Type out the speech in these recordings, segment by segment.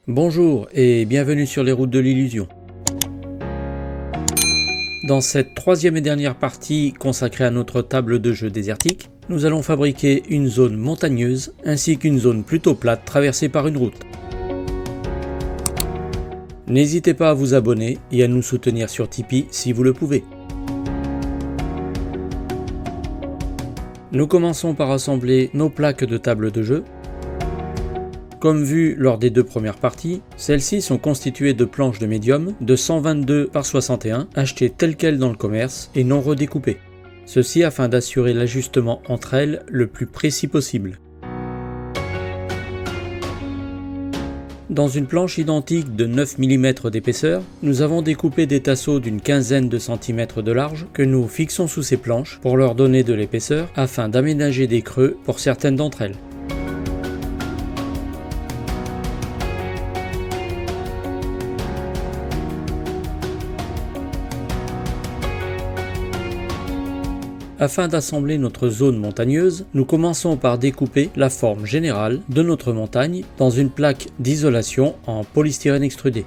Bonjour et bienvenue sur les routes de l'illusion. Dans cette troisième et dernière partie consacrée à notre table de jeu désertique, nous allons fabriquer une zone montagneuse ainsi qu'une zone plutôt plate traversée par une route. N'hésitez pas à vous abonner et à nous soutenir sur Tipeee si vous le pouvez. Nous commençons par assembler nos plaques de table de jeu. Comme vu lors des deux premières parties, celles-ci sont constituées de planches de médium de 122 par 61 achetées telles quelles dans le commerce et non redécoupées. Ceci afin d'assurer l'ajustement entre elles le plus précis possible. Dans une planche identique de 9 mm d'épaisseur, nous avons découpé des tasseaux d'une quinzaine de centimètres de large que nous fixons sous ces planches pour leur donner de l'épaisseur afin d'aménager des creux pour certaines d'entre elles. Afin d'assembler notre zone montagneuse, nous commençons par découper la forme générale de notre montagne dans une plaque d'isolation en polystyrène extrudé.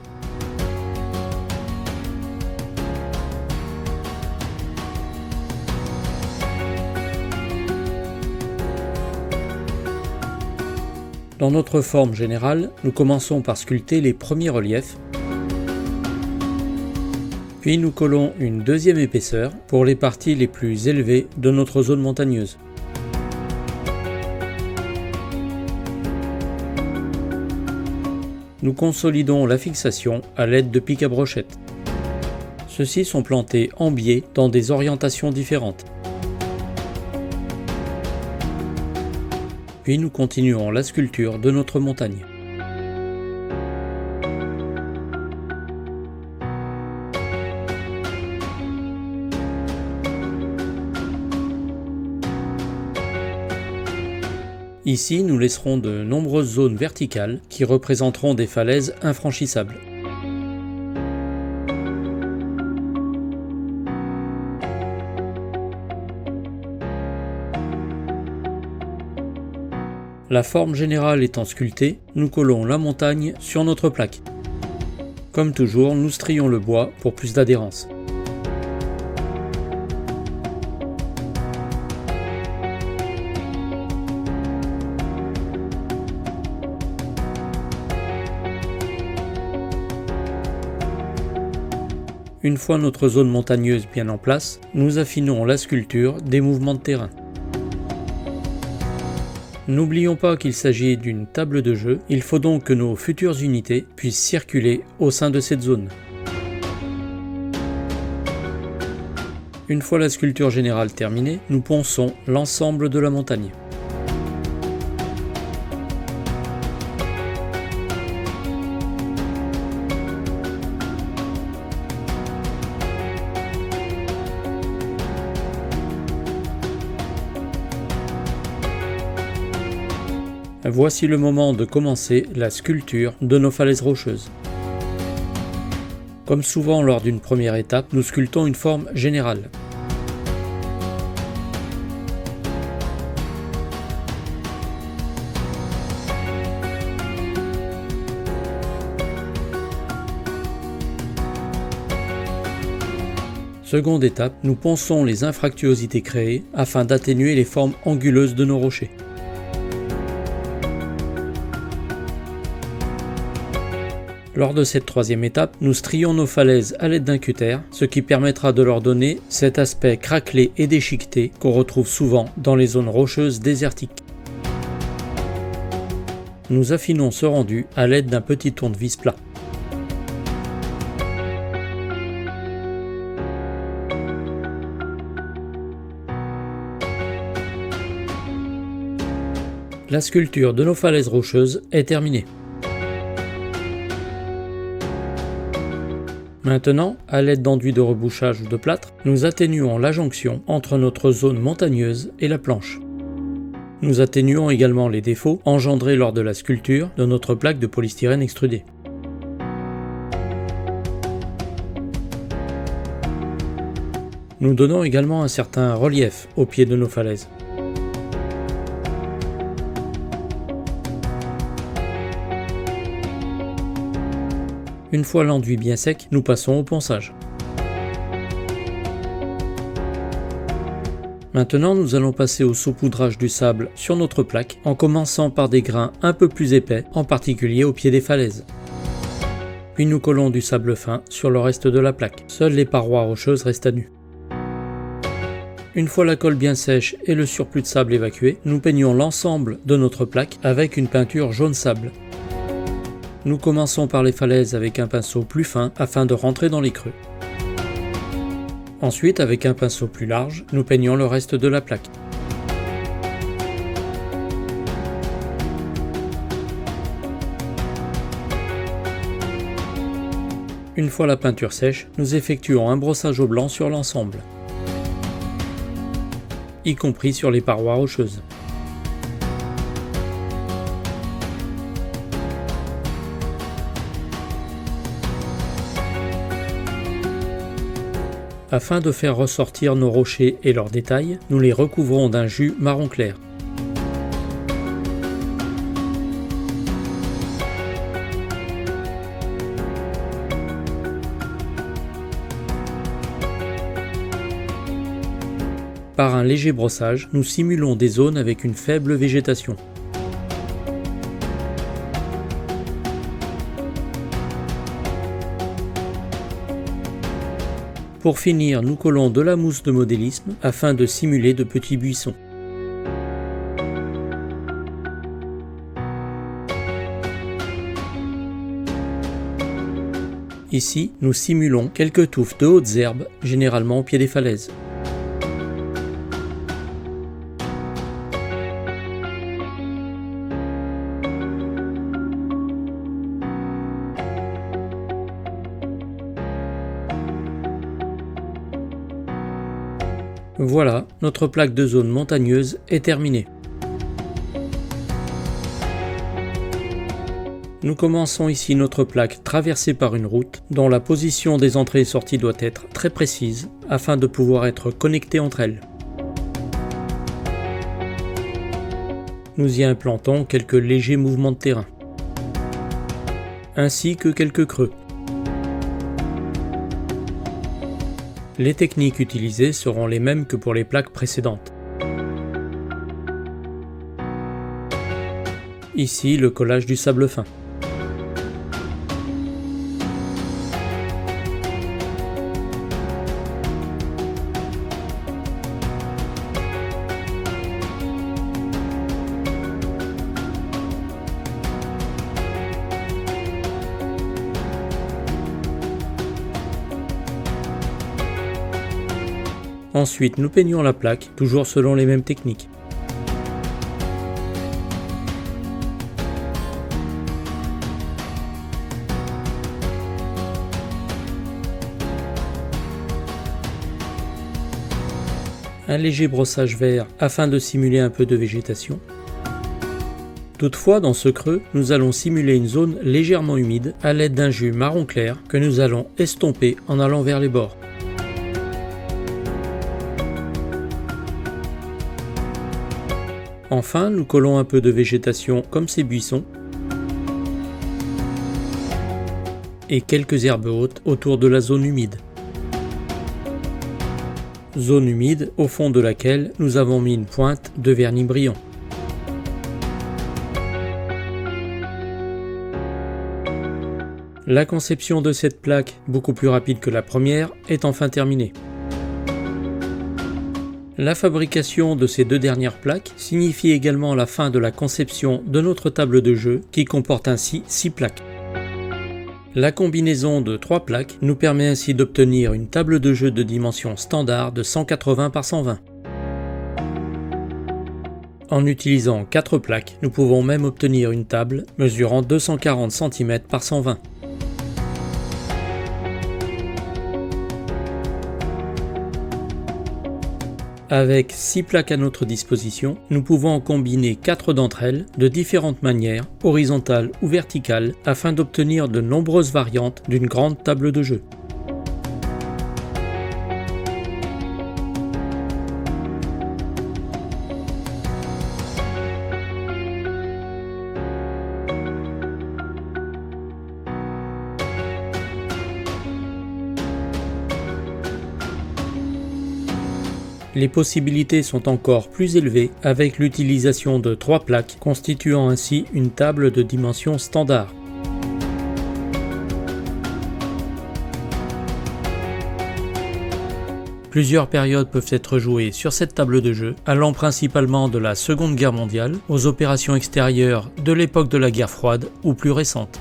Dans notre forme générale, nous commençons par sculpter les premiers reliefs. Puis nous collons une deuxième épaisseur pour les parties les plus élevées de notre zone montagneuse. Nous consolidons la fixation à l'aide de pics à brochettes. Ceux-ci sont plantés en biais dans des orientations différentes. Puis nous continuons la sculpture de notre montagne. Ici, nous laisserons de nombreuses zones verticales qui représenteront des falaises infranchissables. La forme générale étant sculptée, nous collons la montagne sur notre plaque. Comme toujours, nous strions le bois pour plus d'adhérence. Une fois notre zone montagneuse bien en place, nous affinons la sculpture des mouvements de terrain. N'oublions pas qu'il s'agit d'une table de jeu, il faut donc que nos futures unités puissent circuler au sein de cette zone. Une fois la sculpture générale terminée, nous ponçons l'ensemble de la montagne. Voici le moment de commencer la sculpture de nos falaises rocheuses. Comme souvent lors d'une première étape, nous sculptons une forme générale. Seconde étape, nous ponçons les infractuosités créées afin d'atténuer les formes anguleuses de nos rochers. Lors de cette troisième étape, nous strions nos falaises à l'aide d'un cutter, ce qui permettra de leur donner cet aspect craquelé et déchiqueté qu'on retrouve souvent dans les zones rocheuses désertiques. Nous affinons ce rendu à l'aide d'un petit tournevis plat. La sculpture de nos falaises rocheuses est terminée. Maintenant, à l'aide d'enduits de rebouchage ou de plâtre, nous atténuons la jonction entre notre zone montagneuse et la planche. Nous atténuons également les défauts engendrés lors de la sculpture de notre plaque de polystyrène extrudé. Nous donnons également un certain relief au pied de nos falaises. Une fois l'enduit bien sec, nous passons au ponçage. Maintenant, nous allons passer au saupoudrage du sable sur notre plaque, en commençant par des grains un peu plus épais, en particulier au pied des falaises. Puis nous collons du sable fin sur le reste de la plaque. Seules les parois rocheuses restent à nu. Une fois la colle bien sèche et le surplus de sable évacué, nous peignons l'ensemble de notre plaque avec une peinture jaune sable. Nous commençons par les falaises avec un pinceau plus fin afin de rentrer dans les creux. Ensuite, avec un pinceau plus large, nous peignons le reste de la plaque. Une fois la peinture sèche, nous effectuons un brossage au blanc sur l'ensemble, y compris sur les parois rocheuses. Afin de faire ressortir nos rochers et leurs détails, nous les recouvrons d'un jus marron clair. Par un léger brossage, nous simulons des zones avec une faible végétation. Pour finir, nous collons de la mousse de modélisme afin de simuler de petits buissons. Ici, nous simulons quelques touffes de hautes herbes, généralement au pied des falaises. Voilà, notre plaque de zone montagneuse est terminée. Nous commençons ici notre plaque traversée par une route dont la position des entrées et sorties doit être très précise afin de pouvoir être connectée entre elles. Nous y implantons quelques légers mouvements de terrain, ainsi que quelques creux. Les techniques utilisées seront les mêmes que pour les plaques précédentes. Ici, le collage du sable fin. Ensuite, nous peignons la plaque, toujours selon les mêmes techniques. Un léger brossage vert afin de simuler un peu de végétation. Toutefois, dans ce creux, nous allons simuler une zone légèrement humide à l'aide d'un jus marron clair que nous allons estomper en allant vers les bords. Enfin, nous collons un peu de végétation comme ces buissons et quelques herbes hautes autour de la zone humide. Zone humide au fond de laquelle nous avons mis une pointe de vernis brillant. La conception de cette plaque, beaucoup plus rapide que la première, est enfin terminée. La fabrication de ces deux dernières plaques signifie également la fin de la conception de notre table de jeu qui comporte ainsi 6 plaques. La combinaison de 3 plaques nous permet ainsi d'obtenir une table de jeu de dimension standard de 180 par 120. En utilisant 4 plaques, nous pouvons même obtenir une table mesurant 240 cm par 120. Avec 6 plaques à notre disposition, nous pouvons en combiner 4 d'entre elles de différentes manières, horizontales ou verticales, afin d'obtenir de nombreuses variantes d'une grande table de jeu. Les possibilités sont encore plus élevées avec l'utilisation de 3 plaques, constituant ainsi une table de dimension standard. Plusieurs périodes peuvent être jouées sur cette table de jeu, allant principalement de la Seconde Guerre mondiale aux opérations extérieures de l'époque de la guerre froide ou plus récentes.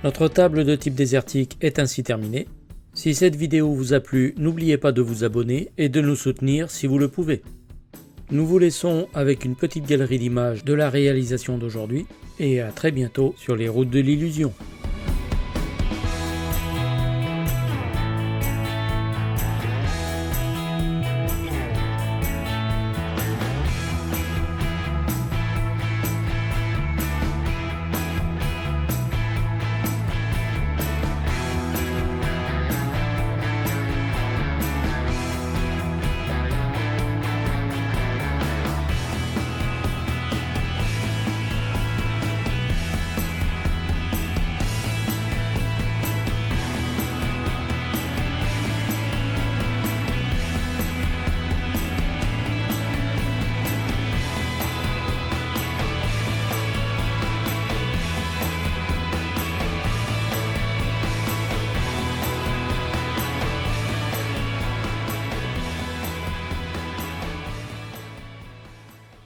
Notre table de type désertique est ainsi terminée. Si cette vidéo vous a plu, n'oubliez pas de vous abonner et de nous soutenir si vous le pouvez. Nous vous laissons avec une petite galerie d'images de la réalisation d'aujourd'hui et à très bientôt sur les routes de l'illusion.